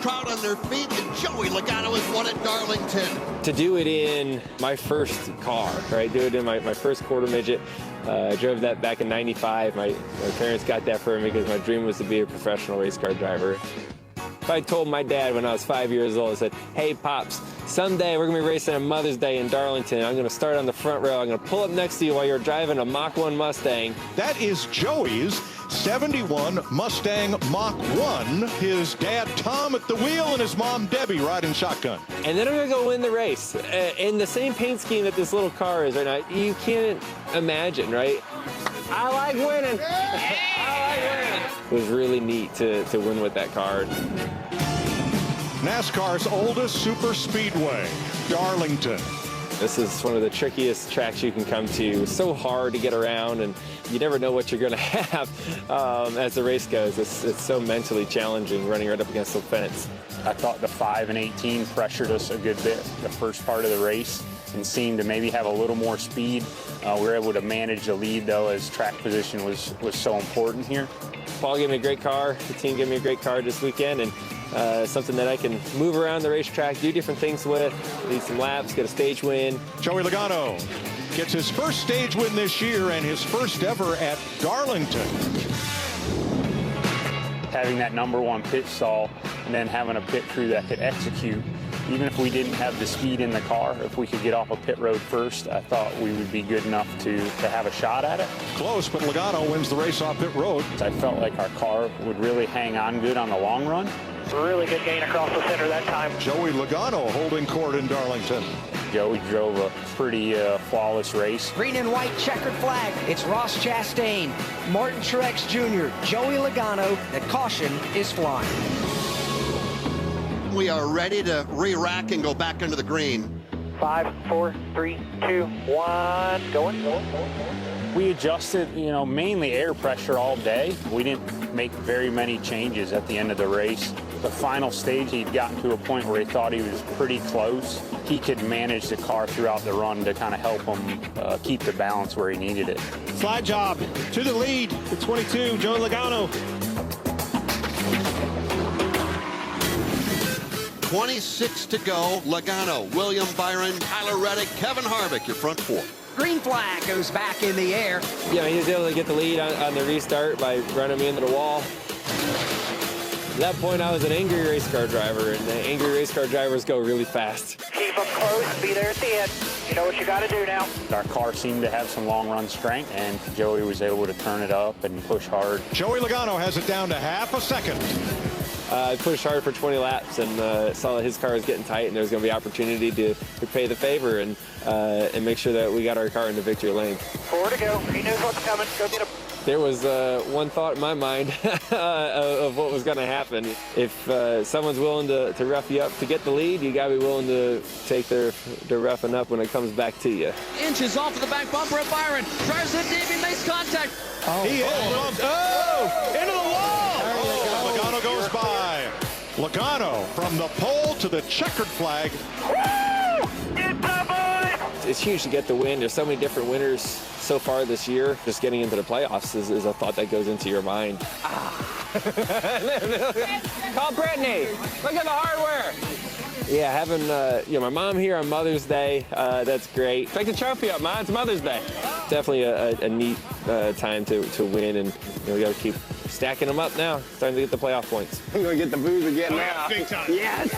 crowd on their feet, and Joey Logano has won at Darlington. To do it in my first car, right? Do it in my first quarter midget. I drove that back in '95. My parents got that for me because my dream was to be a professional race car driver. If I told my dad when I was 5 years old, I said, hey, Pops, someday we're going to be racing on Mother's Day in Darlington. I'm going to start on the front row. I'm going to pull up next to you while you're driving a Mach 1 Mustang. That is Joey's 71 Mustang Mach 1. His dad, Tom, at the wheel, and his mom, Debbie, riding shotgun. And then I'm going to go win the race. In the same paint scheme that this little car is right now, you can't imagine, right? I like winning. I like winning. It was really neat to win with that car. NASCAR's oldest super speedway, Darlington. This is one of the trickiest tracks you can come to. It's so hard to get around, and you never know what you're going to have as the race goes. It's so mentally challenging running right up against the fence. I thought the 5 and 18 pressured us a good bit the first part of the race and seemed to maybe have a little more speed. We were able to manage the lead, though, as track position was so important here. Paul gave me a great car. The team gave me a great car this weekend, and something that I can move around the racetrack, do different things with, lead some laps, get a stage win. Joey Logano gets his first stage win this year and his first ever at Darlington. Having that #1 pit stall and then having a pit crew that could execute, even if we didn't have the speed in the car, if we could get off a pit road first, I thought we would be good enough to have a shot at it. Close, but Logano wins the race off pit road. I felt like our car would really hang on good on the long run. Really good gain across the center that time. Joey Logano holding court in Darlington. Joey drove a pretty flawless race. Green and white checkered flag. It's Ross Chastain, Martin Truex Jr., Joey Logano. The caution is flying. We are ready to re-rack and go back into the green. 5, 4, 3, 2, 1, going. We adjusted, mainly air pressure all day. We didn't make very many changes at the end of the race. The final stage, he'd gotten to a point where he thought he was pretty close. He could manage the car throughout the run to kind of help him keep the balance where he needed it. Slide job to the lead, the 22, Joey Logano. 26 to go. Logano, William Byron, Tyler Reddick, Kevin Harvick, your front four. Green flag goes back in the air. Yeah, he was able to get the lead on the restart by running me into the wall. At that point, I was an angry race car driver, and angry race car drivers go really fast. Keep them close, be there at the end. You know what you got to do now. Our car seemed to have some long run strength, and Joey was able to turn it up and push hard. Joey Logano has it down to half a second. I pushed hard for 20 laps and saw that his car was getting tight, and there was going to be opportunity to pay the favor and make sure that we got our car in the victory lane. 4 to go. He knows what's coming. Go get him. There was one thought in my mind of what was going to happen. If someone's willing to rough you up to get the lead, you got to be willing to take their roughing up when it comes back to you. Inches off of the back bumper of Byron. Drives it deep, he makes contact. He is. Into the wall. Logano goes by. Logano from the pole to the checkered flag. Get that boy! It's huge to get the win. There's so many different winners so far this year. Just getting into the playoffs is a thought that goes into your mind. Call Brittany. Look at the hardware. Yeah, having my mom here on Mother's Day, that's great. Take the trophy up, man. It's Mother's Day. Definitely a neat time to win, and we got to keep stacking them up now. It's time to get the playoff points. I'm going to get the booze again now. Big time. Yes.